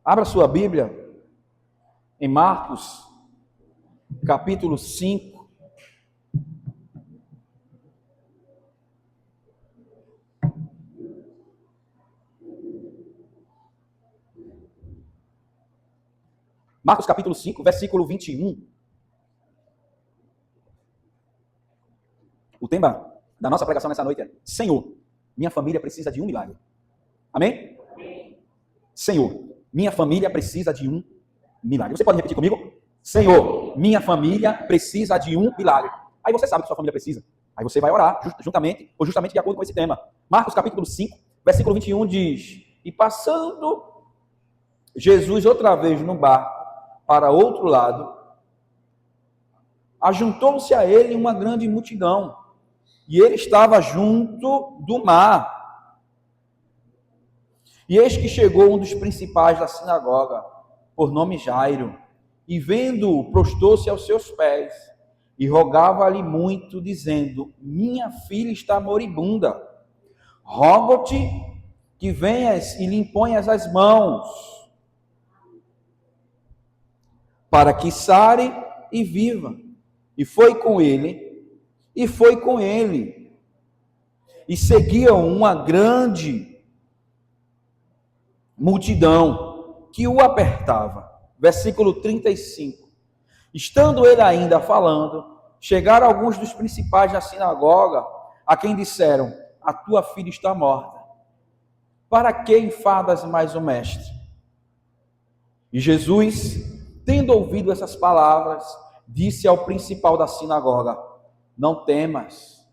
Abra sua Bíblia em Marcos, capítulo 5. Marcos, capítulo 5, versículo 21. O tema da nossa pregação nessa noite é: Senhor, minha família precisa de um milagre. Amém? Amém. Senhor, minha família precisa de um milagre. Você pode repetir comigo? Senhor, minha família precisa de um milagre. Aí você sabe que sua família precisa. Aí você vai orar juntamente ou justamente de acordo com esse tema. Marcos capítulo 5, versículo 21 diz: E passando Jesus outra vez no barco para outro lado, ajuntou-se a ele uma grande multidão, e ele estava junto do mar. E eis que chegou um dos principais da sinagoga, por nome Jairo, e vendo-o, prostou-se aos seus pés, e rogava-lhe muito, dizendo: Minha filha está moribunda, rogo-te que venhas e lhe imponhas as mãos, para que sare e viva. E foi com ele, e seguiam uma grande multidão que o apertava. Versículo 35. Estando ele ainda falando, chegaram alguns dos principais da sinagoga, a quem disseram: A tua filha está morta. Para que enfadas mais o mestre? E Jesus, tendo ouvido essas palavras, disse ao principal da sinagoga: Não temas,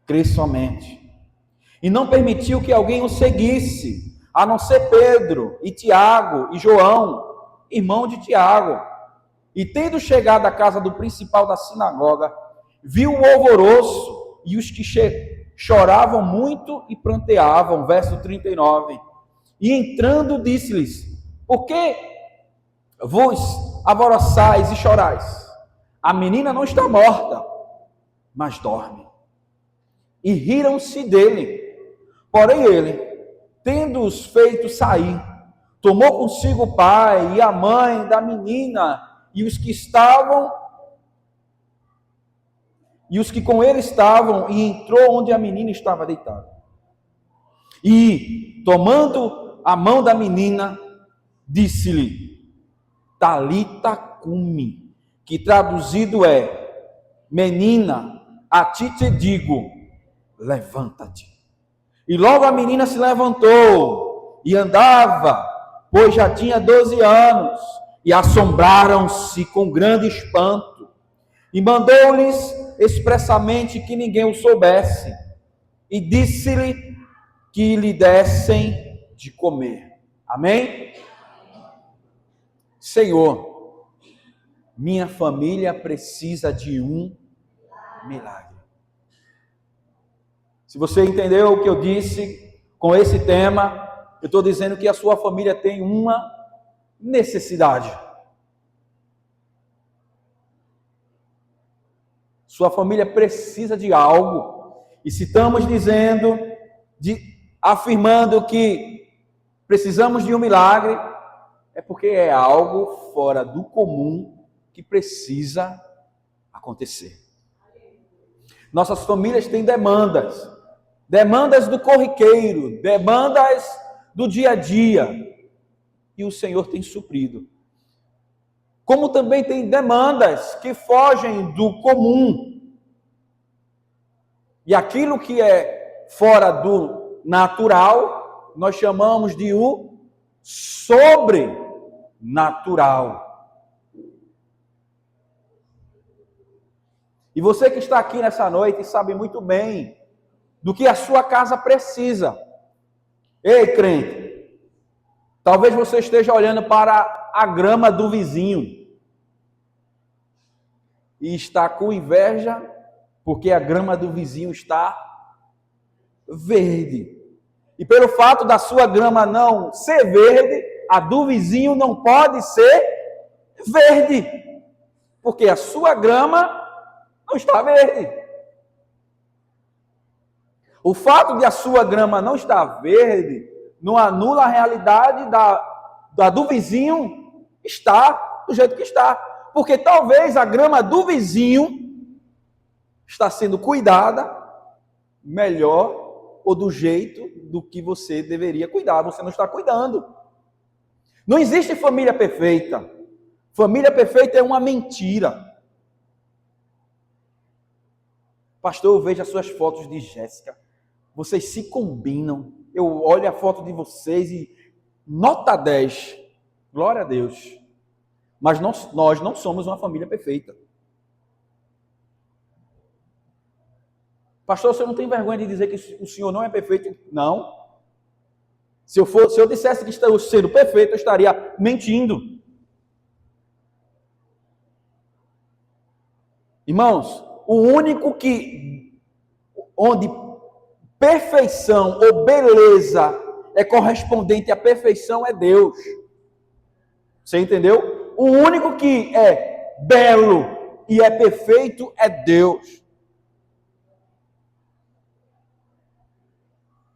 crê somente. E não permitiu que alguém o seguisse, a não ser Pedro e Tiago e João, irmão de Tiago. E tendo chegado à casa do principal da sinagoga, viu o alvoroço e os que choravam muito e pranteavam. Verso 39. E entrando disse-lhes: Por que vos alvoroçais e chorais? A menina não está morta, mas dorme. E riram-se dele. Porém ele, tendo-os feito sair, tomou consigo o pai e a mãe da menina e os que com ele estavam, e entrou onde a menina estava deitada. E, tomando a mão da menina, disse-lhe: Talita cumi, que traduzido é: Menina, a ti te digo, levanta-te. E logo a menina se levantou e andava, pois já tinha 12 anos, e assombraram-se com grande espanto. E mandou-lhes expressamente que ninguém o soubesse, e disse-lhe que lhe dessem de comer. Amém? Senhor, minha família precisa de um milagre. Se você entendeu o que eu disse com esse tema, eu estou dizendo que a sua família tem uma necessidade. Sua família precisa de algo. E se estamos dizendo, afirmando que precisamos de um milagre, é porque é algo fora do comum que precisa acontecer. Nossas famílias têm demandas do corriqueiro, demandas do dia a dia, e o Senhor tem suprido. Como também tem demandas que fogem do comum, e aquilo que é fora do natural, nós chamamos de o sobrenatural. E você que está aqui nessa noite sabe muito bem do que a sua casa precisa. Ei, crente, talvez você esteja olhando para a grama do vizinho e está com inveja porque a grama do vizinho está verde. E pelo fato da sua grama não ser verde, a do vizinho não pode ser verde, porque a sua grama não está verde. O fato de a sua grama não estar verde não anula a realidade a do vizinho está do jeito que está. Porque talvez a grama do vizinho está sendo cuidada melhor ou do jeito do que você deveria cuidar. Você não está cuidando. Não existe família perfeita. Família perfeita é uma mentira. Pastor, eu vejo as suas fotos de Jéssica. Vocês se combinam. Eu olho a foto de vocês e nota 10. Glória a Deus. Mas nós não somos uma família perfeita. Pastor, você não tem vergonha de dizer que o senhor não é perfeito? Não. Se eu dissesse que estou sendo perfeito, eu estaria mentindo. Irmãos, o único onde perfeição ou beleza é correspondente à perfeição é Deus. Você entendeu? O único que é belo e é perfeito é Deus.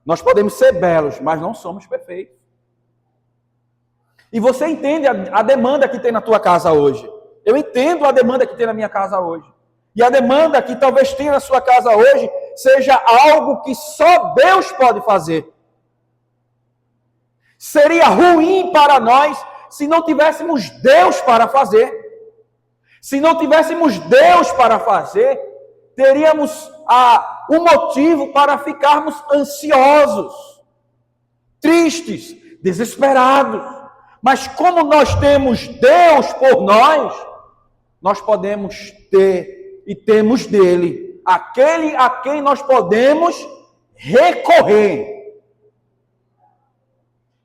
Nós podemos ser belos, mas não somos perfeitos. E você entende a demanda que tem na tua casa hoje. Eu entendo a demanda que tem na minha casa hoje. E a demanda que talvez tenha na sua casa hoje seja algo que só Deus pode fazer. Seria ruim para nós se não tivéssemos Deus para fazer. Se não tivéssemos Deus para fazer, teríamos um motivo para ficarmos ansiosos, tristes, desesperados. Mas como nós temos Deus por nós podemos ter e temos dele aquele a quem nós podemos recorrer.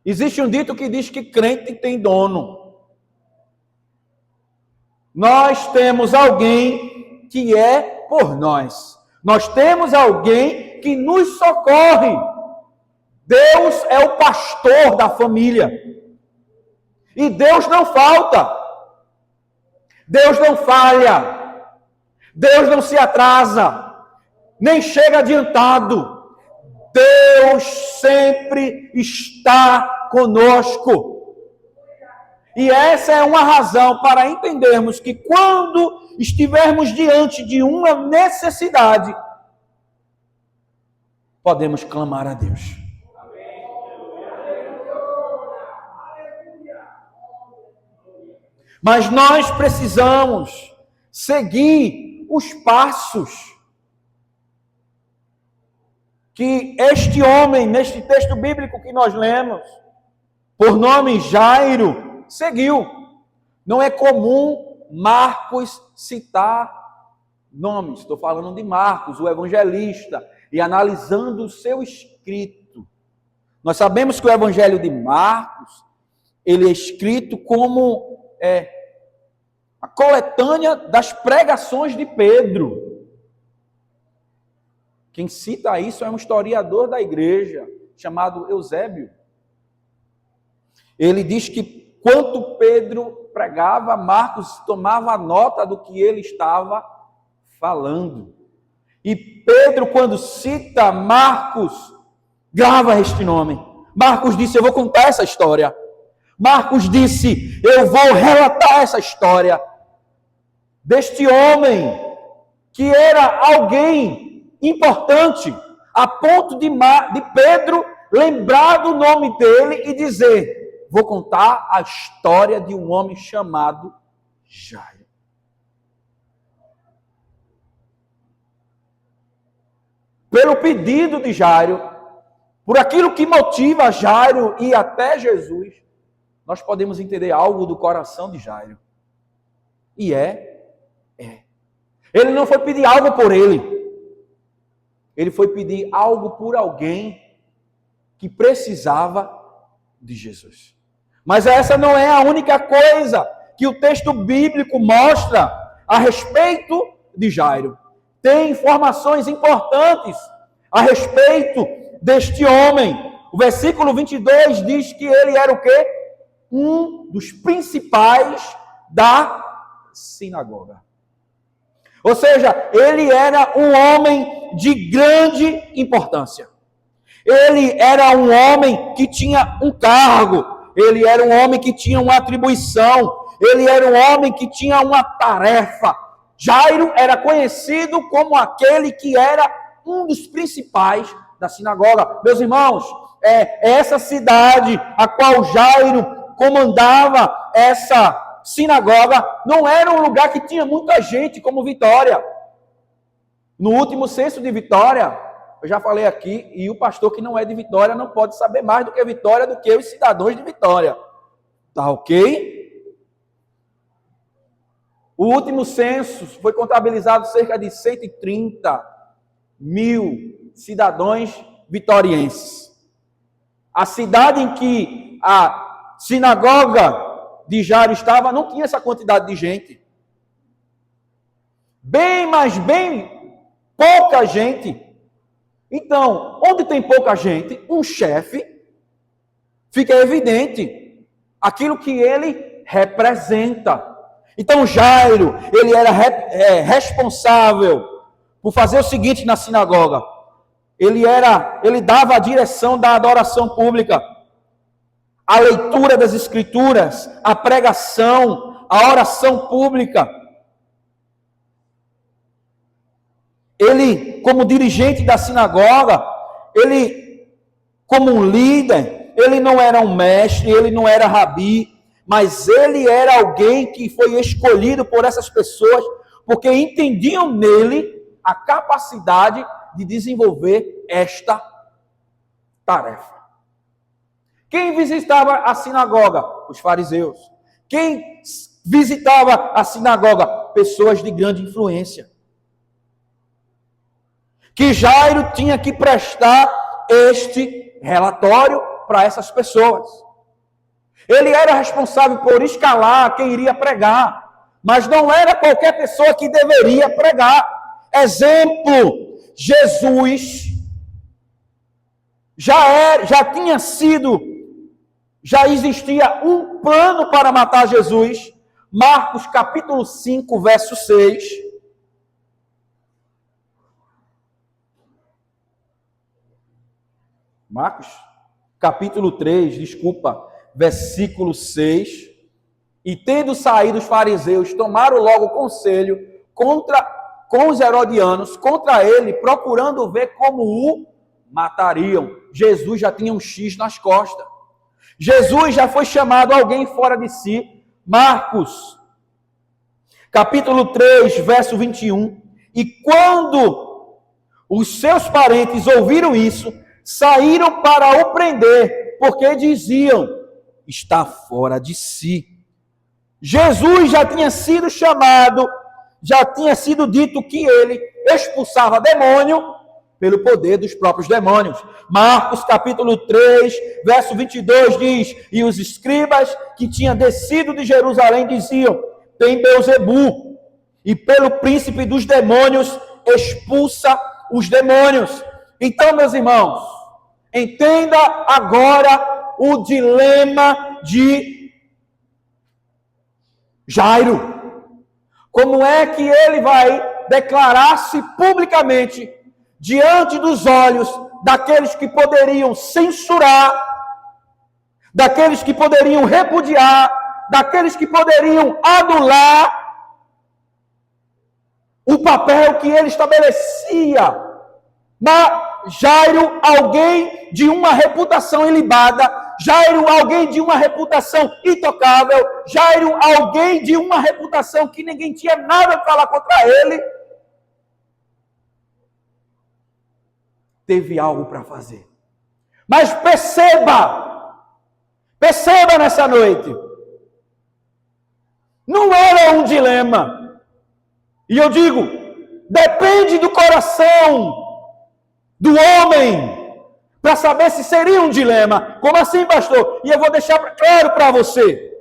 Existe um dito que diz que crente tem dono. Nós temos alguém que é por nós. Nós temos alguém que nos socorre. Deus é o pastor da família. E Deus não falta. Deus não falha. Deus não se atrasa. Nem chega adiantado. Deus sempre está conosco. E essa é uma razão para entendermos que quando estivermos diante de uma necessidade, podemos clamar a Deus. Mas nós precisamos seguir os passos que este homem, neste texto bíblico que nós lemos, por nome Jairo, seguiu. Não é comum Marcos citar nomes. Estou falando de Marcos, o evangelista, e analisando o seu escrito. Nós sabemos que o evangelho de Marcos, ele é escrito como a coletânea das pregações de Pedro. Quem cita isso é um historiador da igreja, chamado Eusébio. Ele diz que quando Pedro pregava, Marcos tomava nota do que ele estava falando. E Pedro, quando cita Marcos, grava este nome. Marcos disse, eu vou contar essa história. Marcos disse, eu vou relatar essa história deste homem que era alguém importante, a ponto de Pedro lembrar do nome dele e dizer, vou contar a história de um homem chamado Jairo. Pelo pedido de Jairo, por aquilo que motiva Jairo ir até Jesus, nós podemos entender algo do coração de Jairo. E ele não foi pedir algo por ele. Ele foi pedir algo por alguém que precisava de Jesus. Mas essa não é a única coisa que o texto bíblico mostra a respeito de Jairo. Tem informações importantes a respeito deste homem. O versículo 22 diz que ele era o quê? Um dos principais da sinagoga. Ou seja, ele era um homem de grande importância. Ele era um homem que tinha um cargo. ele era um homem que tinha uma atribuição, ele era um homem que tinha uma tarefa. Jairo era conhecido como aquele que era um dos principais da sinagoga. Meus irmãos, essa cidade a qual Jairo comandava, essa sinagoga, não era um lugar que tinha muita gente como Vitória. No último censo de Vitória, eu já falei aqui, e o pastor que não é de Vitória não pode saber mais do que Vitória, do que os cidadãos de Vitória. Tá ok? O último censo foi contabilizado cerca de 130 mil cidadãos vitorienses. A cidade em que a sinagoga de Jairo estava não tinha essa quantidade de gente. Bem, mas bem pouca gente. Então, onde tem pouca gente, um chefe, fica evidente aquilo que ele representa. Então, Jairo, ele era responsável por fazer o seguinte na sinagoga. Ele dava a direção da adoração pública, a leitura das escrituras, a pregação, a oração pública. Ele, como dirigente da sinagoga, ele, como um líder, ele não era um mestre, ele não era rabi, mas ele era alguém que foi escolhido por essas pessoas, porque entendiam nele a capacidade de desenvolver esta tarefa. Quem visitava a sinagoga? Os fariseus. Quem visitava a sinagoga? Pessoas de grande influência. Que Jairo tinha que prestar este relatório para essas pessoas. Ele era responsável por escalar quem iria pregar, mas não era qualquer pessoa que deveria pregar. Exemplo, Jesus já existia um plano para matar Jesus. Marcos capítulo 5, verso 6. Marcos, capítulo 3, versículo 6. E tendo saído os fariseus, tomaram logo conselho com os herodianos, contra ele, procurando ver como o matariam. Jesus já tinha um X nas costas. Jesus já foi chamado alguém fora de si. Marcos, capítulo 3, verso 21. E quando os seus parentes ouviram isso, saíram para o prender, porque diziam, está fora de si. Jesus já tinha sido chamado, já tinha sido dito que ele expulsava demônio pelo poder dos próprios demônios. Marcos capítulo 3, verso 22 diz, e os escribas que tinham descido de Jerusalém diziam, tem Beelzebu, e pelo príncipe dos demônios expulsa os demônios. Então, meus irmãos, entenda agora o dilema de Jairo. Como é que ele vai declarar-se publicamente diante dos olhos daqueles que poderiam censurar, daqueles que poderiam repudiar, daqueles que poderiam anular o papel que ele estabelecia. Mas Jairo, alguém de uma reputação ilibada, Jairo, alguém de uma reputação intocável, Jairo, alguém de uma reputação que ninguém tinha nada a falar contra ele, teve algo para fazer. Mas perceba nessa noite, não era um dilema. E eu digo, depende do coração do homem para saber se seria um dilema. Como assim, pastor? E eu vou deixar claro para você.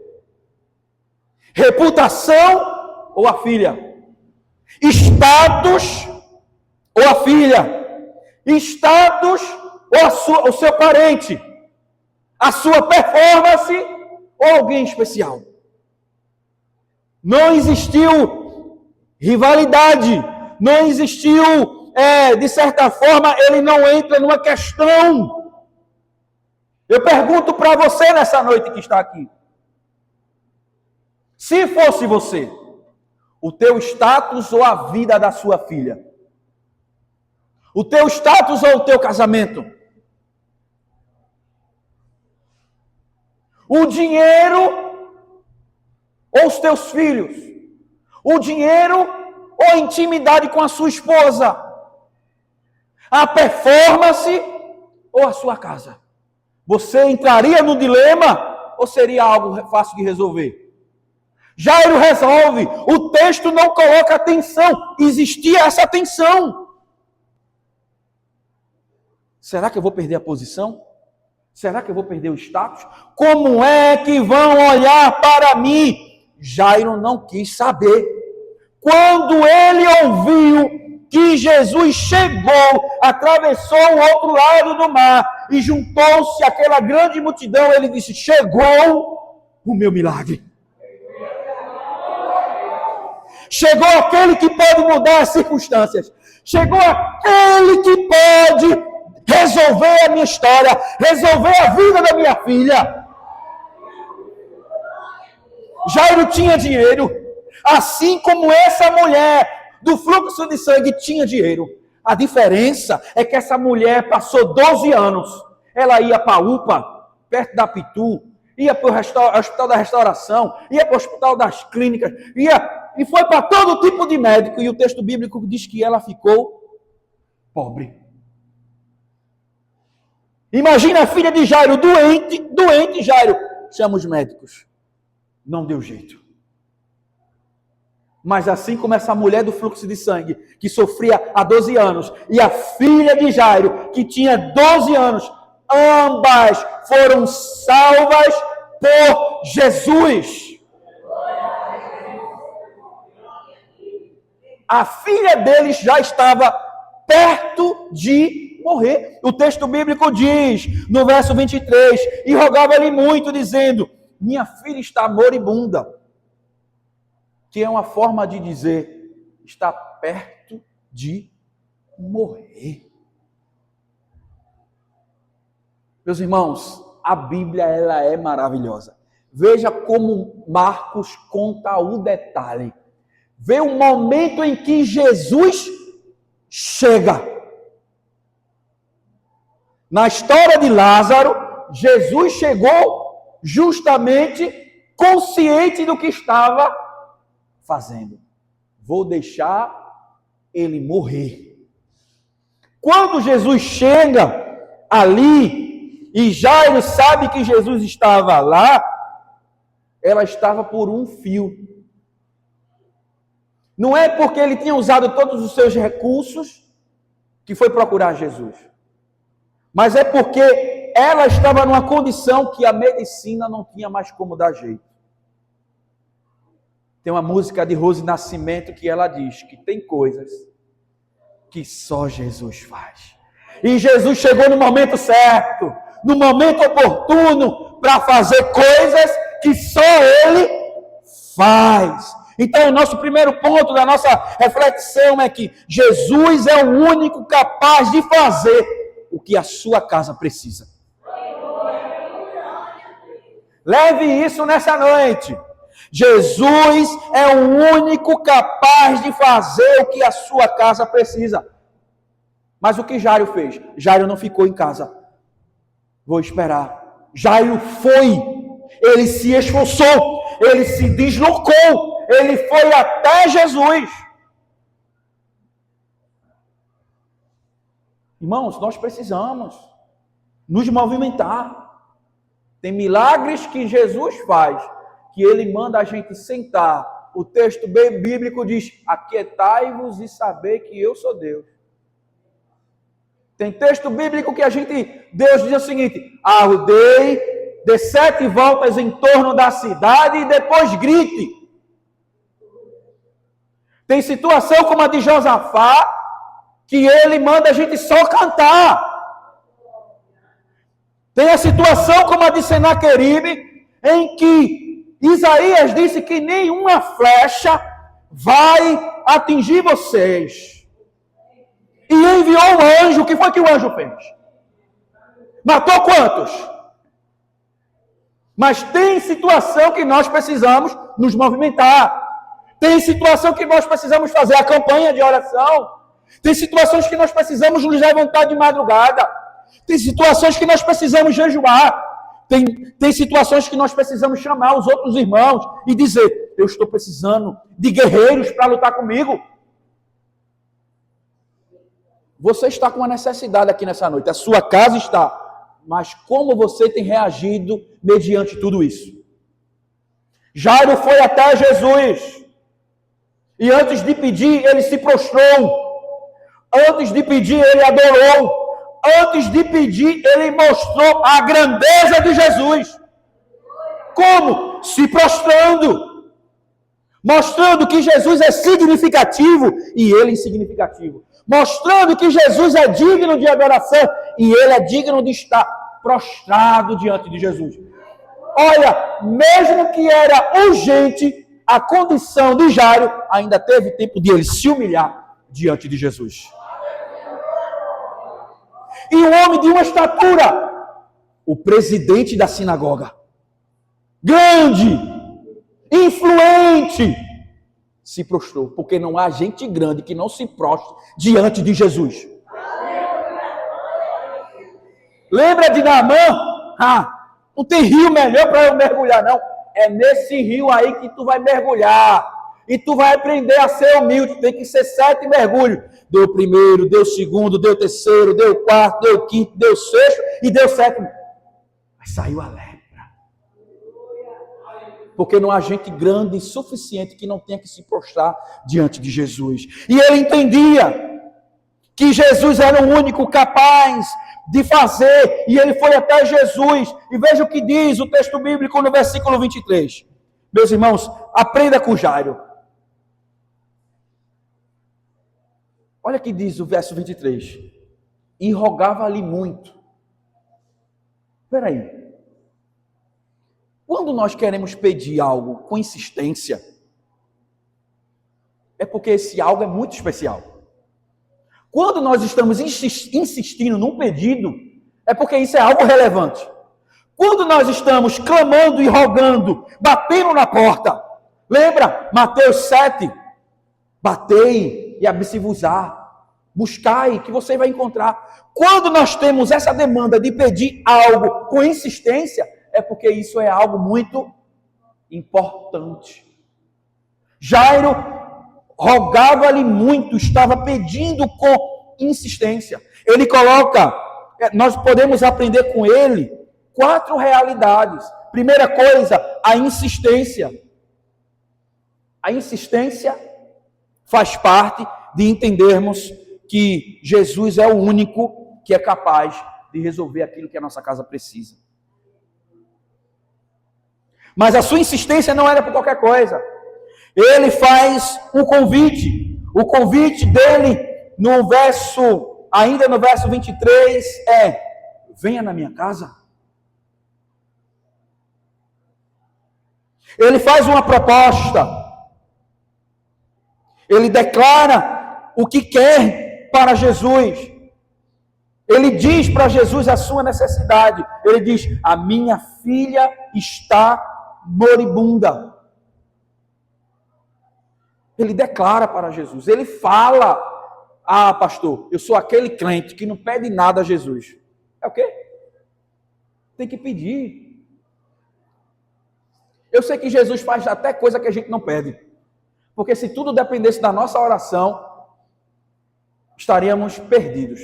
Reputação ou a filha? Status ou a filha? Status ou o seu parente? A sua performance ou alguém especial? Não existiu rivalidade, não existiu, de certa forma, ele não entra numa questão. Eu pergunto para você nessa noite que está aqui. Se fosse você, o teu status ou a vida da sua filha? O teu status ou o teu casamento? O dinheiro ou os teus filhos? O dinheiro ou a intimidade com a sua esposa? A performance ou a sua casa? Você entraria no dilema ou seria algo fácil de resolver? Jairo resolve. O texto não coloca tensão. Existia essa tensão. Será que eu vou perder a posição? Será que eu vou perder o status? Como é que vão olhar para mim? Jairo não quis saber. Quando ele ouviu que Jesus chegou, atravessou o outro lado do mar e juntou-se àquela grande multidão, ele disse: chegou o meu milagre. Chegou aquele que pode mudar as circunstâncias. Chegou aquele que pode resolver a minha história, resolver a vida da minha filha. Jairo tinha dinheiro, assim como essa mulher do fluxo de sangue tinha dinheiro. A diferença é que essa mulher passou 12 anos. Ela ia para a UPA, perto da Pitu, ia para o Hospital da Restauração, ia para o Hospital das Clínicas, e foi para todo tipo de médico. E o texto bíblico diz que ela ficou pobre. Imagina a filha de Jairo, doente Jairo. Chama os médicos. Não deu jeito. Mas assim como essa mulher do fluxo de sangue, que sofria há 12 anos, e a filha de Jairo, que tinha 12 anos, ambas foram salvas por Jesus. A filha deles já estava perto de morrer. O texto bíblico diz, no verso 23, e rogava-lhe muito, dizendo: minha filha está moribunda. Que é uma forma de dizer, está perto de morrer. Meus irmãos, a Bíblia ela é maravilhosa. Veja como Marcos conta o detalhe. Vê o momento em que Jesus chega. Na história de Lázaro, Jesus chegou justamente consciente do que estava fazendo. Vou deixar ele morrer. Quando Jesus chega ali e Jairo sabe que Jesus estava lá, ela estava por um fio. Não é porque ele tinha usado todos os seus recursos que foi procurar Jesus. Mas é porque ela estava numa condição que a medicina não tinha mais como dar jeito. Tem uma música de Rose Nascimento que ela diz que tem coisas que só Jesus faz. E Jesus chegou no momento certo, no momento oportuno, para fazer coisas que só Ele faz. Então, o nosso primeiro ponto da nossa reflexão é que Jesus é o único capaz de fazer o que a sua casa precisa. Leve isso nessa noite. Jesus é o único capaz de fazer o que a sua casa precisa. Mas o que Jairo fez? Jairo não ficou em casa. Vou esperar. Jairo foi. Ele se esforçou. Ele se deslocou. Ele foi até Jesus. Irmãos, nós precisamos nos movimentar. Tem milagres que Jesus faz, que ele manda a gente sentar. O texto bíblico diz: aquietai-vos e saber que eu sou Deus. Tem texto bíblico que Deus diz o seguinte: arrudei, dê 7 voltas em torno da cidade e depois grite. Tem situação como a de Josafá, que ele manda a gente só cantar. Tem a situação como a de Senaqueribe, em que Isaías disse que nenhuma flecha vai atingir vocês. E enviou um anjo. O que foi que o anjo fez? Matou quantos? Mas tem situação que nós precisamos nos movimentar. Tem situação que nós precisamos fazer a campanha de oração. Tem situações que nós precisamos nos levantar de madrugada. Tem situações que nós precisamos jejuar. Tem situações que nós precisamos chamar os outros irmãos e dizer: eu estou precisando de guerreiros para lutar comigo. Você está com uma necessidade aqui nessa noite. A sua casa está. Mas como você tem reagido mediante tudo isso? Jairo foi até Jesus. E antes de pedir, ele se prostrou. Antes de pedir, ele adorou. Antes de pedir, ele mostrou a grandeza de Jesus. Como? Se prostrando. Mostrando que Jesus é significativo e ele insignificativo. Mostrando que Jesus é digno de adoração e ele é digno de estar prostrado diante de Jesus. Olha, mesmo que era urgente, a condição de Jairo ainda teve tempo de ele se humilhar diante de Jesus. E um homem de uma estatura, o presidente da sinagoga, grande, influente, se prostrou, porque não há gente grande que não se prostre diante de Jesus. Lembra de Naamã? Não tem rio melhor para eu mergulhar, não. É nesse rio aí que tu vai mergulhar. E tu vai aprender a ser humilde. Tem que ser 7 mergulhos. Deu o primeiro, deu o segundo, deu o terceiro, deu o quarto, deu o quinto, deu o sexto e deu o sétimo. Mas saiu a lepra. Porque não há gente grande o suficiente que não tenha que se prostrar diante de Jesus. E ele entendia que Jesus era o único capaz de fazer. E ele foi até Jesus. E veja o que diz o texto bíblico no versículo 23. Meus irmãos, aprenda com Jairo. Olha o que diz o verso 23. E rogava-lhe muito. Espera aí. Quando nós queremos pedir algo com insistência, é porque esse algo é muito especial. Quando nós estamos insistindo num pedido, é porque isso é algo relevante. Quando nós estamos clamando e rogando, batendo na porta, lembra Mateus 7? Batei e abri-se-vos-á. Buscai que você vai encontrar. Quando nós temos essa demanda de pedir algo com insistência, é porque isso é algo muito importante. Jairo rogava-lhe muito, estava pedindo com insistência. Ele coloca, nós podemos aprender com ele 4 realidades. Primeira coisa, a insistência. A insistência faz parte de entendermos que Jesus é o único que é capaz de resolver aquilo que a nossa casa precisa. Mas a sua insistência não era por qualquer coisa. Ele faz um convite. O convite dele, ainda no verso 23, é: venha na minha casa. Ele faz uma proposta. Ele declara o que quer para Jesus. Ele diz para Jesus a sua necessidade. Ele diz: a minha filha está moribunda. Ele declara para Jesus. Ele fala: pastor, eu sou aquele crente que não pede nada a Jesus. É o quê? Tem que pedir. Eu sei que Jesus faz até coisa que a gente não pede. Porque se tudo dependesse da nossa oração, estaríamos perdidos.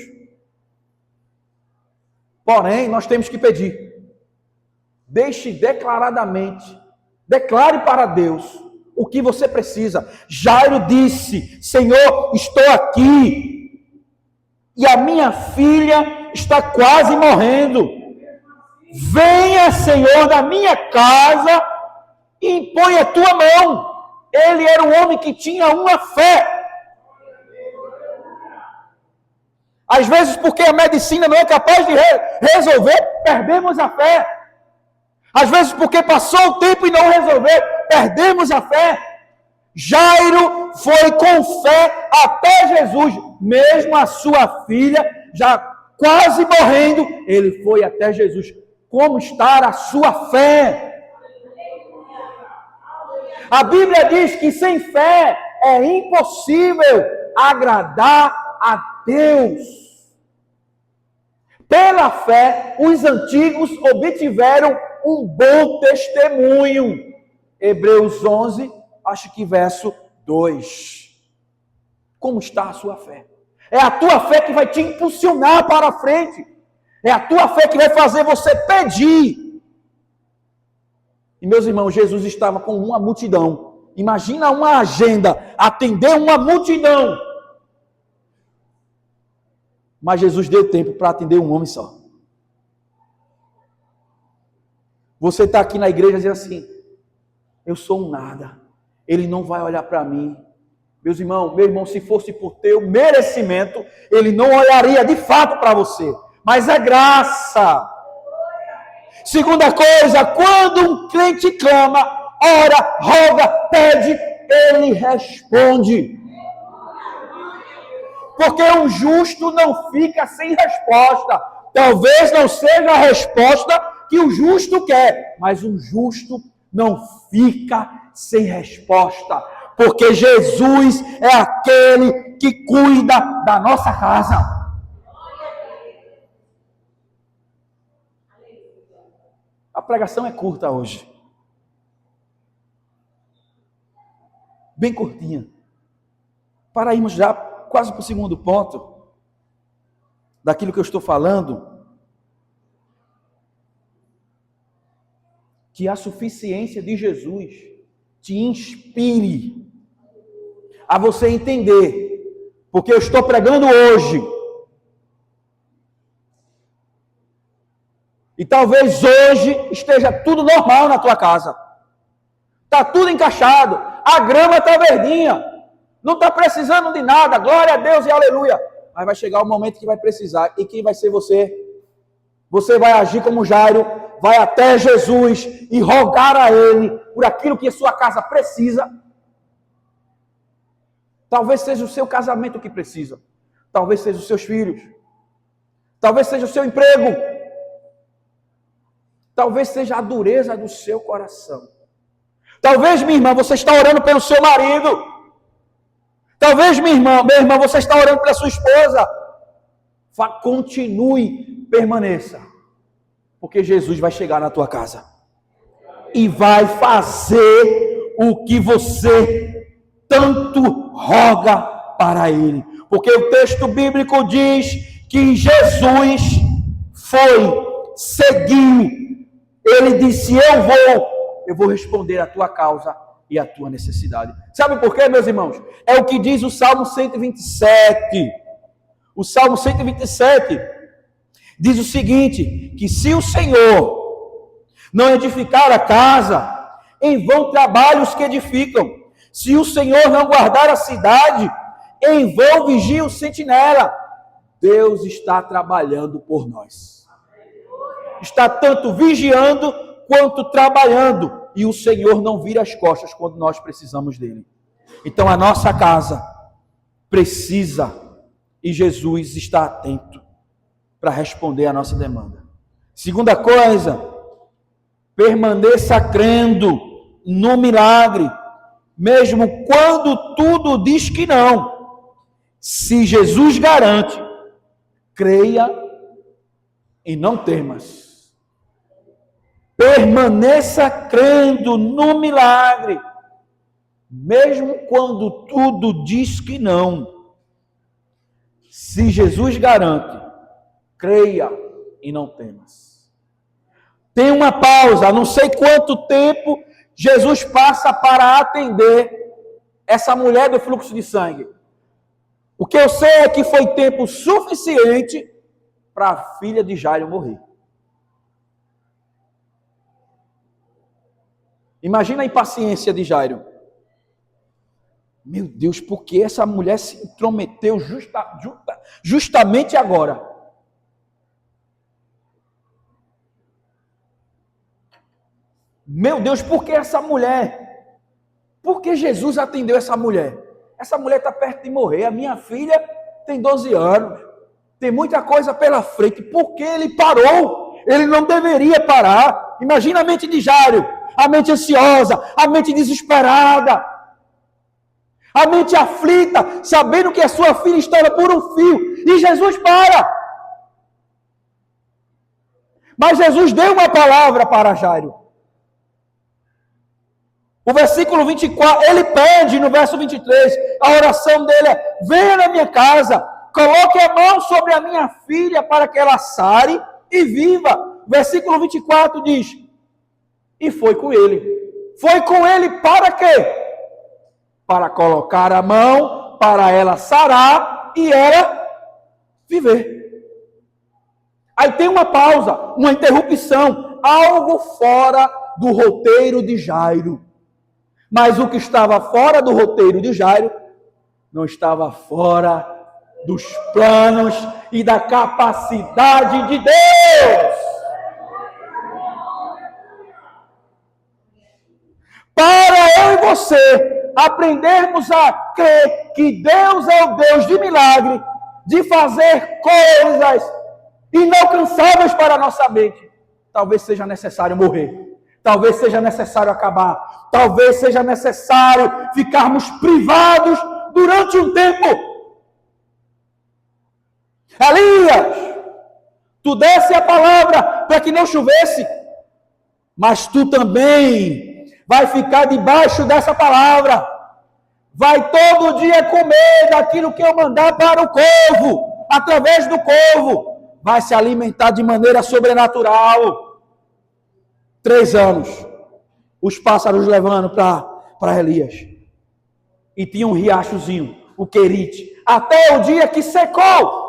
Porém, nós temos que pedir. Deixe declaradamente, declare para Deus o que você precisa. Jairo disse: Senhor, estou aqui e a minha filha está quase morrendo. Venha, Senhor, na minha casa e impõe a tua mão. Ele era um homem que tinha uma fé. Às vezes, porque a medicina não é capaz de resolver, perdemos a fé. Às vezes, porque passou o tempo e não resolveu, perdemos a fé. Jairo foi com fé até Jesus, mesmo a sua filha já quase morrendo, ele foi até Jesus Como está a sua fé? A Bíblia diz que sem fé é impossível agradar a Deus. Pela fé, os antigos obtiveram um bom testemunho. Hebreus 11, acho que verso 2. Como está a sua fé? É a tua fé que vai te impulsionar para a frente. É a tua fé que vai fazer você pedir. E meus irmãos, Jesus estava com uma multidão. Imagina uma agenda, atender uma multidão. Mas Jesus deu tempo para atender um homem só. Você está aqui na igreja dizendo assim, eu sou um nada. Ele não vai olhar para mim. Meus irmãos, meu irmão, se fosse por teu merecimento, ele não olharia de fato para você. Mas é graça. Segunda coisa, quando um crente clama, ora, roga, pede, ele responde. Porque um justo não fica sem resposta. Talvez não seja a resposta que o justo quer, mas um justo não fica sem resposta. Porque Jesus é aquele que cuida da nossa casa. A pregação é curta hoje. Bem curtinha. Para irmos já quase para o segundo ponto daquilo que eu estou falando. Que a suficiência de Jesus te inspire a você entender. Porque eu estou pregando hoje. E talvez hoje esteja tudo normal na tua casa. Está tudo encaixado. A grama está verdinha. Não está precisando de nada. Glória a Deus e aleluia. Mas vai chegar o momento que vai precisar. E quem vai ser você? Você vai agir como Jairo. Vai até Jesus e rogar a Ele por aquilo que a sua casa precisa. Talvez seja o seu casamento que precisa. Talvez seja os seus filhos. Talvez seja o seu emprego. Talvez seja a dureza do seu coração. Talvez, minha irmã, você está orando pelo seu marido. Talvez, minha irmã, meu irmão, você está orando pela sua esposa. Continue, permaneça. Porque Jesus vai chegar na tua casa. E vai fazer o que você tanto roga para Ele. Porque o texto bíblico diz que Jesus foi, seguiu. Ele disse, eu vou responder a tua causa e a tua necessidade. Sabe por quê, meus irmãos? É o que diz o Salmo 127. O Salmo 127 diz o seguinte, que se o Senhor não edificar a casa, em vão trabalham os que edificam. Se o Senhor não guardar a cidade, em vão vigia o sentinela. Deus está trabalhando por nós. Está tanto vigiando quanto trabalhando. E o Senhor não vira as costas quando nós precisamos dele. Então a nossa casa precisa, e Jesus está atento para responder a nossa demanda. Segunda coisa, permaneça crendo no milagre, mesmo quando tudo diz que não. Se Jesus garante, creia e não temas. Permaneça crendo no milagre, mesmo quando tudo diz que não. Se Jesus garante, creia e não temas. Tem uma pausa, não sei quanto tempo Jesus passa para atender essa mulher do fluxo de sangue. O que eu sei é que foi tempo suficiente para a filha de Jairo morrer. Imagina a impaciência de Jairo. Meu Deus, por que essa mulher se intrometeu justamente agora? Meu Deus, por que essa mulher? Por que Jesus atendeu essa mulher? Essa mulher está perto de morrer. A minha filha tem 12 anos. Tem muita coisa pela frente. Por que ele parou? ele não deveria parar. Imagina a mente de Jairo, a mente ansiosa, a mente desesperada, a mente aflita, sabendo que a sua filha estava por um fio, e Jesus para. Mas Jesus deu uma palavra para Jairo. O versículo 24, ele pede no verso 23, a oração dele é: venha na minha casa, coloque a mão sobre a minha filha para que ela sare e viva. Versículo 24 diz: e foi com ele. Foi com ele para quê? Para colocar a mão, para ela sarar e ela viver. Aí tem uma pausa, uma interrupção, algo fora do roteiro de Jairo. Mas o que estava fora do roteiro de Jairo não estava fora dos planos e da capacidade de Deus. Para eu e você aprendermos a crer que Deus é o Deus de milagre, de fazer coisas inalcançáveis para a nossa mente, talvez seja necessário morrer. Talvez seja necessário acabar. Talvez seja necessário ficarmos privados durante um tempo. Elias, tu desse a palavra para que não chovesse, mas tu também vai ficar debaixo dessa palavra. Vai todo dia comer daquilo que eu mandar para o povo, através do povo. Vai se alimentar de maneira sobrenatural. 3 anos, os pássaros levando para Elias. E tinha um riachozinho, o Querite, até o dia que secou.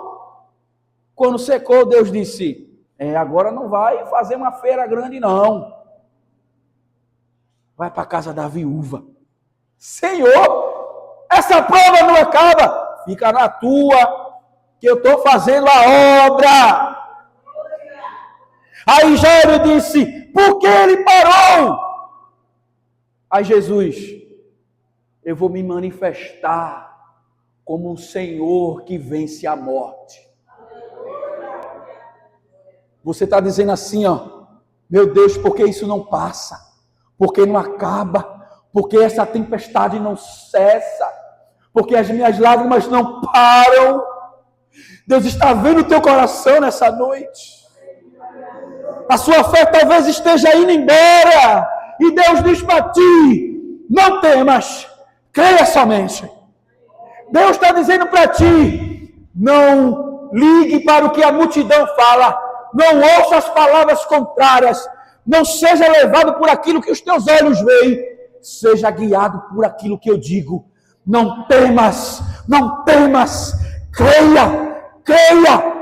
Quando secou, Deus disse: agora não vai fazer uma feira grande não. Vai para a casa da viúva. Senhor, essa prova não acaba. Fica na tua, que eu estou fazendo a obra. Aí Jairo disse: por que ele parou? Aí Jesus: eu vou me manifestar como um Senhor que vence a morte. Você está dizendo assim, ó: meu Deus, por que isso não passa? Por que não acaba? Por que essa tempestade não cessa? Por que as minhas lágrimas não param? Deus está vendo o teu coração nessa noite. A sua fé talvez esteja indo embora. E Deus diz para ti: não temas, creia somente. Deus está dizendo para ti: não ligue para o que a multidão fala. Não ouça as palavras contrárias. Não seja levado por aquilo que os teus olhos veem. Seja guiado por aquilo que eu digo. Não temas, não temas. Creia, creia.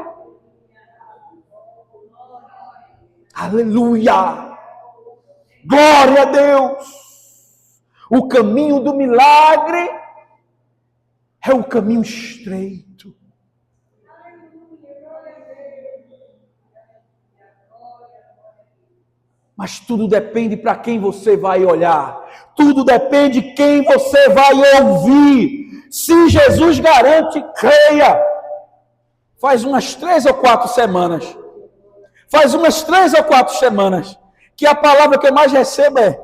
Aleluia! Glória a Deus! O caminho do milagre é um caminho estreito. Mas tudo depende para quem você vai olhar. Tudo depende de quem você vai ouvir. Se Jesus garante, creia. Faz umas 3 ou 4 semanas. Faz umas 3 ou 4 semanas que a palavra que eu mais recebo é: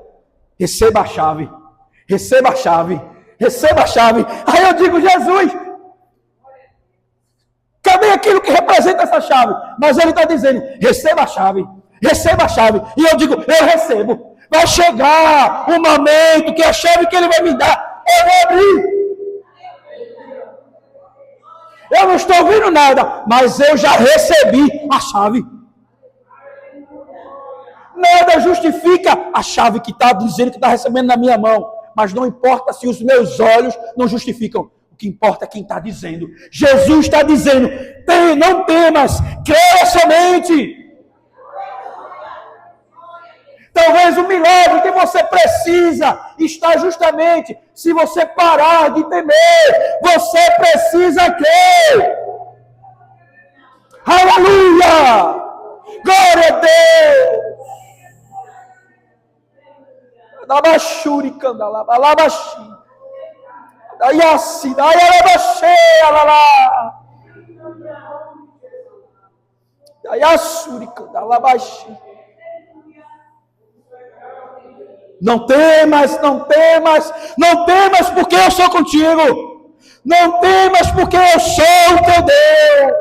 receba a chave, receba a chave, receba a chave. Aí eu digo: Jesus, cadê aquilo que representa essa chave? Mas ele está dizendo: receba a chave, receba a chave. E eu digo: eu recebo. Vai chegar um momento que a chave que ele vai me dar, eu vou abrir. Eu não estou ouvindo nada, mas eu já recebi a chave. Nada justifica a chave que está dizendo que está recebendo na minha mão. Mas não importa se os meus olhos não justificam. O que importa é quem está dizendo. Jesus está dizendo: não temas, creia somente. Talvez o milagre que você precisa está justamente se você parar de temer. Você precisa crer. Aleluia! Glória a Deus! Labashuri candalaba, labashi. Dayasi, dayalabashi, alala. Não temas, não temas, não temas porque eu sou contigo. Não temas porque eu sou o teu Deus.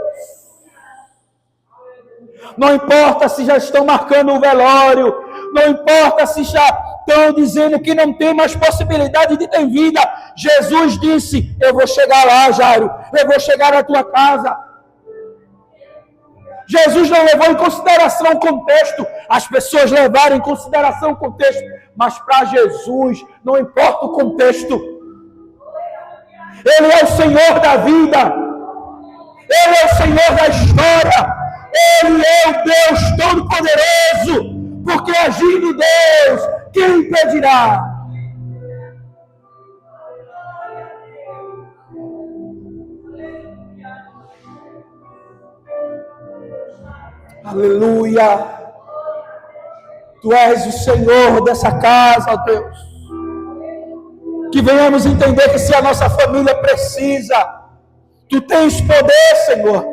Não importa se já estão marcando o velório, não importa se já estão dizendo que não tem mais possibilidade de ter vida. Jesus disse: eu vou chegar lá, Jairo, eu vou chegar à tua casa. Jesus não levou em consideração o contexto, as pessoas levaram em consideração o contexto, mas para Jesus não importa o contexto. Ele é o Senhor da vida, Ele é o Senhor da história, Ele é o Deus Todo-Poderoso, porque agindo Deus, quem impedirá? Aleluia! Tu és o Senhor dessa casa, ó Deus. Que venhamos entender que se a nossa família precisa, Tu tens poder, Senhor.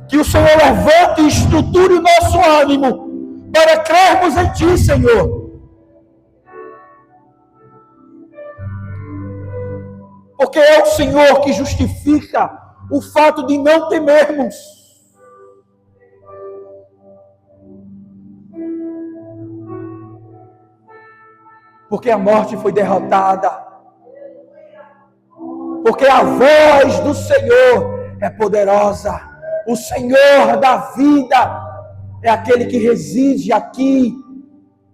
Que o Senhor levante e estruture o nosso ânimo para crermos em Ti, Senhor. Porque é o Senhor que justifica o fato de não temermos. Porque a morte foi derrotada. Porque a voz do Senhor é poderosa. O Senhor da vida é aquele que reside aqui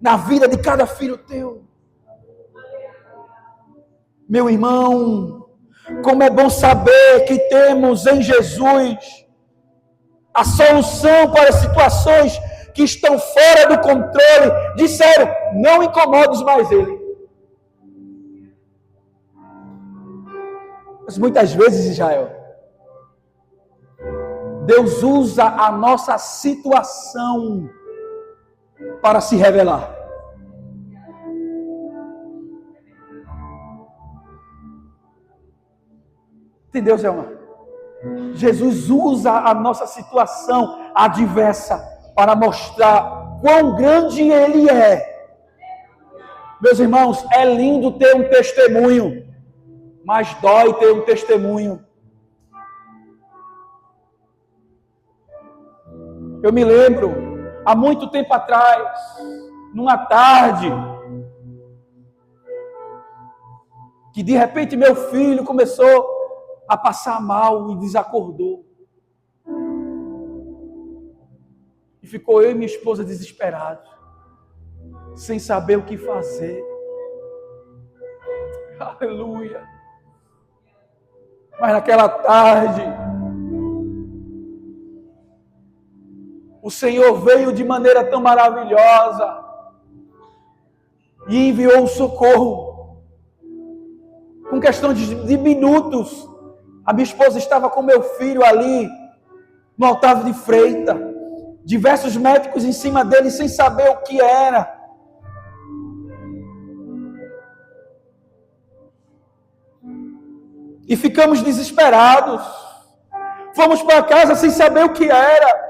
na vida de cada filho teu. Meu irmão, como é bom saber que temos em Jesus a solução para situações que estão fora do controle. Disseram: não incomodes mais ele. Mas muitas vezes, Israel, Deus usa a nossa situação para se revelar. Entendeu, Zelma? Jesus usa a nossa situação adversa para mostrar quão grande Ele é. Meus irmãos, é lindo ter um testemunho, mas dói ter um testemunho. Eu me lembro, há muito tempo atrás, numa tarde, que de repente meu filho começou a passar mal e desacordou. E ficou eu e minha esposa desesperados, sem saber o que fazer. Aleluia! Mas naquela tarde, o Senhor veio de maneira tão maravilhosa e enviou o socorro. Com questão de minutos, a minha esposa estava com meu filho ali, no Otávio de Freitas, diversos médicos em cima dele, sem saber o que era. E ficamos desesperados. Fomos para casa sem saber o que era.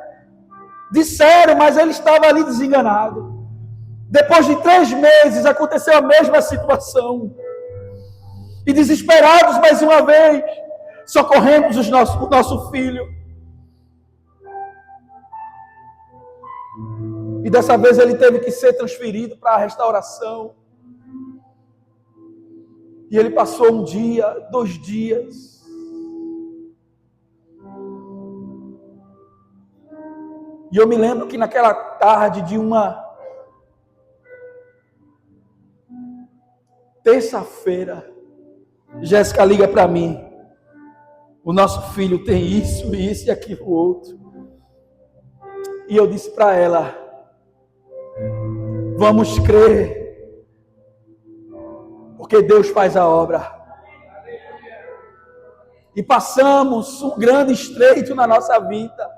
Disseram, mas ele estava ali desenganado. Depois de 3 meses, aconteceu a mesma situação. E desesperados mais uma vez, socorremos o nosso filho. E dessa vez ele teve que ser transferido para a restauração. E ele passou 1 dia, 2 dias. E eu me lembro que naquela tarde de uma terça-feira, Jéssica liga para mim: o nosso filho tem isso, isso e aquilo outro. E eu disse para ela: vamos crer, porque Deus faz a obra. E passamos um grande estreito na nossa vida.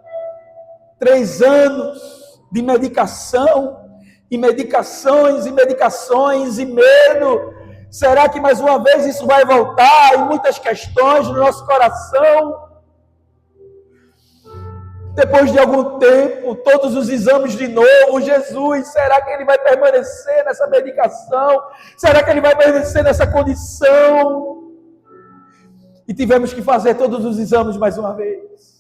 3 anos de medicação, e medicações, e medicações, e medo. Será que mais uma vez isso vai voltar? E muitas questões no nosso coração. Depois de algum tempo, todos os exames de novo, Jesus, será que ele vai permanecer nessa medicação? Será que ele vai permanecer nessa condição? E tivemos que fazer todos os exames mais uma vez.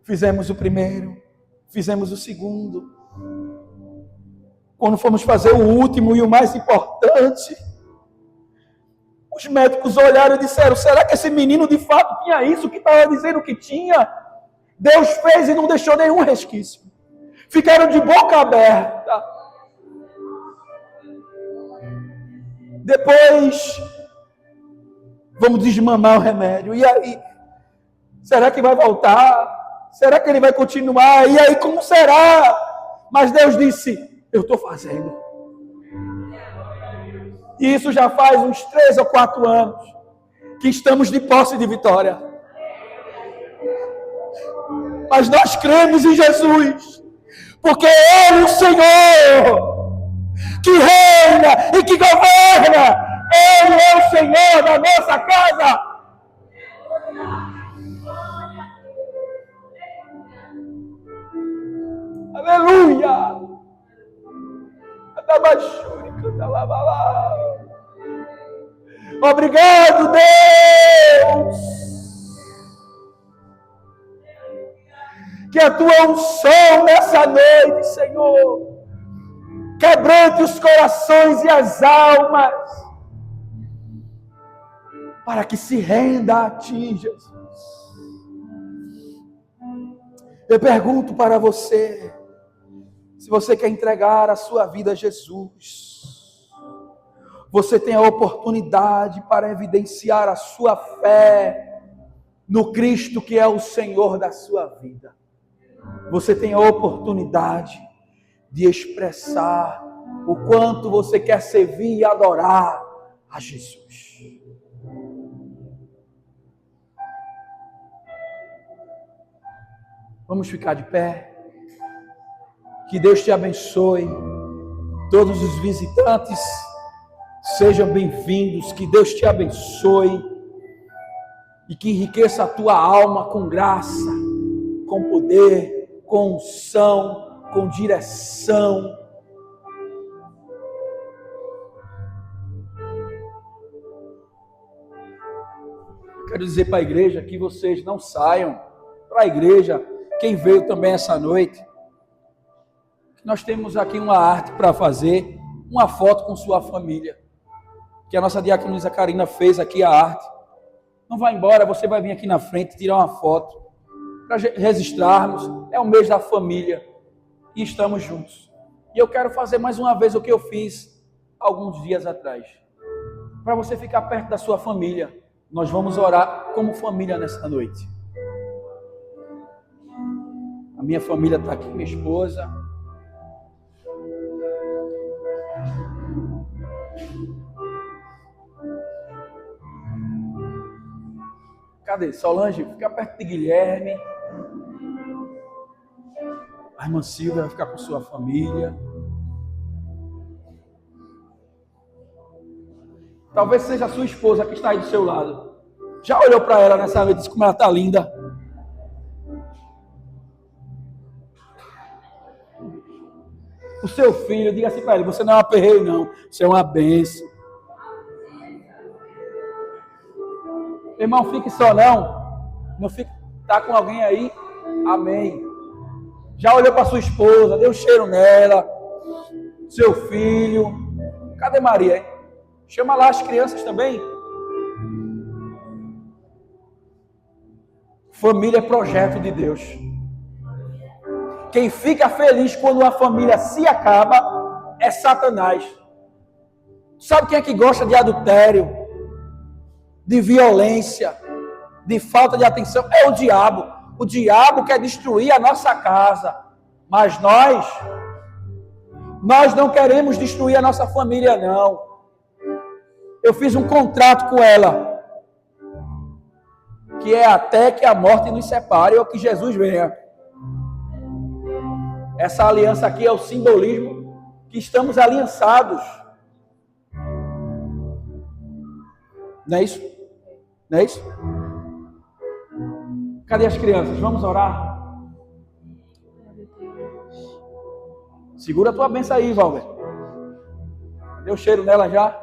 Fizemos o primeiro, fizemos o segundo. Quando fomos fazer o último e o mais importante, os médicos olharam e disseram: será que esse menino de fato tinha isso que estava dizendo que tinha? Deus fez e não deixou nenhum resquício. Ficaram de boca aberta. Depois, vamos desmamar o remédio. E aí? Será que vai voltar? Será que ele vai continuar? E aí, como será? Mas Deus disse: eu estou fazendo. E isso já faz uns 3 ou 4 anos que estamos de posse de vitória. Mas nós cremos em Jesus, porque Ele, o Senhor, que reina e que governa, Ele é o Senhor da nossa casa. Aleluia! Obrigado, Deus, que a tua unção nessa noite, Senhor, quebrante os corações e as almas, para que se renda a ti, Jesus. Eu pergunto para você, se você quer entregar a sua vida a Jesus, você tem a oportunidade para evidenciar a sua fé no Cristo que é o Senhor da sua vida. Você tem a oportunidade de expressar o quanto você quer servir e adorar a Jesus. Vamos ficar de pé. Que Deus te abençoe. Todos os visitantes sejam bem-vindos. Que Deus te abençoe e que enriqueça a tua alma com graça, com poder, com unção, com direção. Quero dizer para a igreja que vocês não saiam para a igreja. Quem veio também essa noite, nós temos aqui uma arte para fazer, uma foto com sua família, que a nossa diaconisa Karina fez aqui a arte. Não vai embora, você vai vir aqui na frente tirar uma foto, para registrarmos. É o mês da família e estamos juntos. E eu quero fazer mais uma vez o que eu fiz alguns dias atrás, para você ficar perto da sua família. Nós vamos orar como família nessa noite. A minha família está aqui, minha esposa. Cadê? Solange, fica perto de Guilherme. A irmã Silvia vai ficar com sua família. Talvez seja a sua esposa que está aí do seu lado. Já olhou para ela nessa noite e disse como ela está linda? O seu filho, diga assim para ele: você não é um aperreio não, você é uma bênção. Irmão, fique só não fique, tá com alguém aí? Amém. Já olhou para sua esposa, deu cheiro nela, seu filho. Cadê Maria, hein? Chama lá as crianças também. Família é projeto de Deus. Quem fica feliz quando uma família se acaba é Satanás. Sabe quem é que gosta de adultério, de violência, de falta de atenção? É o diabo. O diabo quer destruir a nossa casa. Mas nós não queremos destruir a nossa família, não. Eu fiz um contrato com ela, que é até que a morte nos separe ou que Jesus venha. Essa aliança aqui é o simbolismo que estamos aliançados. Não é isso? Não é isso? Cadê as crianças? Vamos orar? Segura a tua bênção aí, Valber. Deu cheiro nela já?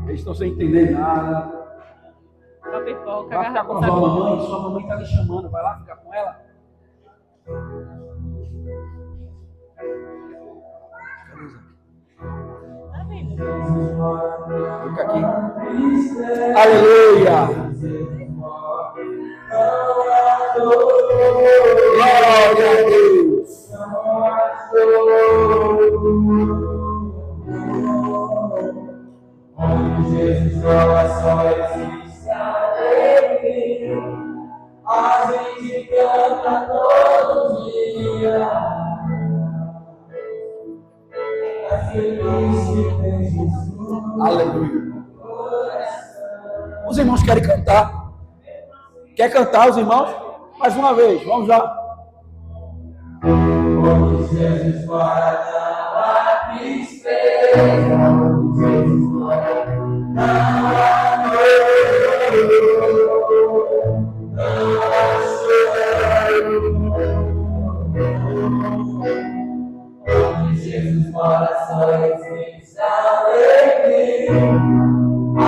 Eles estão sem entender nada. Vai ficar com a sua mamãe. Sua mamãe está lhe chamando. Vai lá ficar com ela. Fica aqui. Aleluia. Glória a Deus. Onde Jesus orações se alegre, a gente canta todo dia. É feliz que tem Jesus. Aleluia. Os irmãos querem cantar. Quer cantar, os irmãos? Mais uma vez, vamos lá. Onde Jesus fora não há tristeza, onde Jesus fora não há dor, não há choro. Onde Jesus fora só existe alegria, a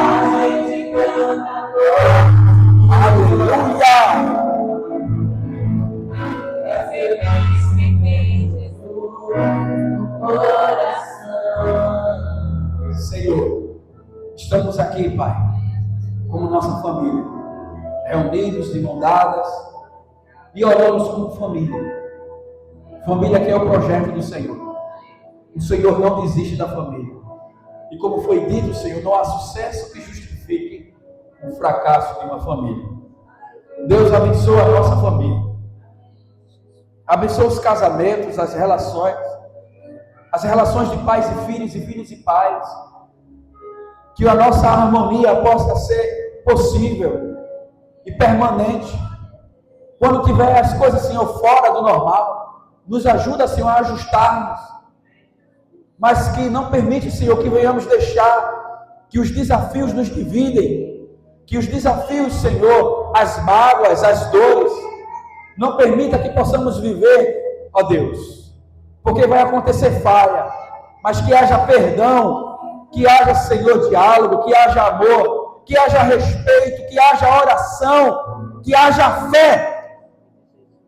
gente canta dor. Aleluia! É feliz que tem Jesus no coração. Senhor, estamos aqui, Pai, como nossa família, reunidos de mãos dadas e oramos como família. Família que é o projeto do Senhor. O Senhor não desiste da família. E como foi dito, Senhor, não há sucesso que justifique o fracasso de uma família. Deus abençoa a nossa família. Abençoa os casamentos, as relações de pais e filhos e pais. Que a nossa harmonia possa ser possível e permanente. Quando tiver as coisas, Senhor, fora do normal, nos ajuda, Senhor, a ajustarmos. Mas que não permite, Senhor, que venhamos deixar que os desafios nos dividem. Que os desafios, Senhor, as mágoas, as dores, não permita que possamos viver, ó Deus, porque vai acontecer falha, mas que haja perdão, que haja, Senhor, diálogo, que haja amor, que haja respeito, que haja oração, que haja fé,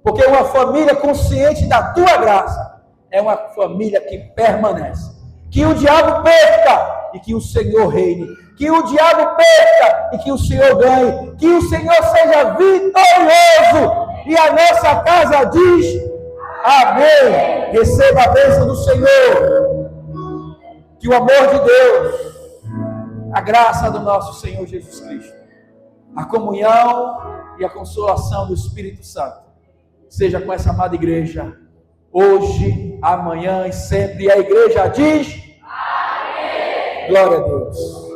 porque uma família consciente da Tua graça é uma família que permanece. Que o diabo perca e que o Senhor reine. Que o diabo perca e que o Senhor ganhe. Que o Senhor seja vitorioso. E a nossa casa diz: amém. Receba a bênção do Senhor. Que o amor de Deus, a graça do nosso Senhor Jesus Cristo, a comunhão e a consolação do Espírito Santo seja com essa amada igreja, hoje, amanhã e sempre. E a igreja diz: amém. Glória a Deus.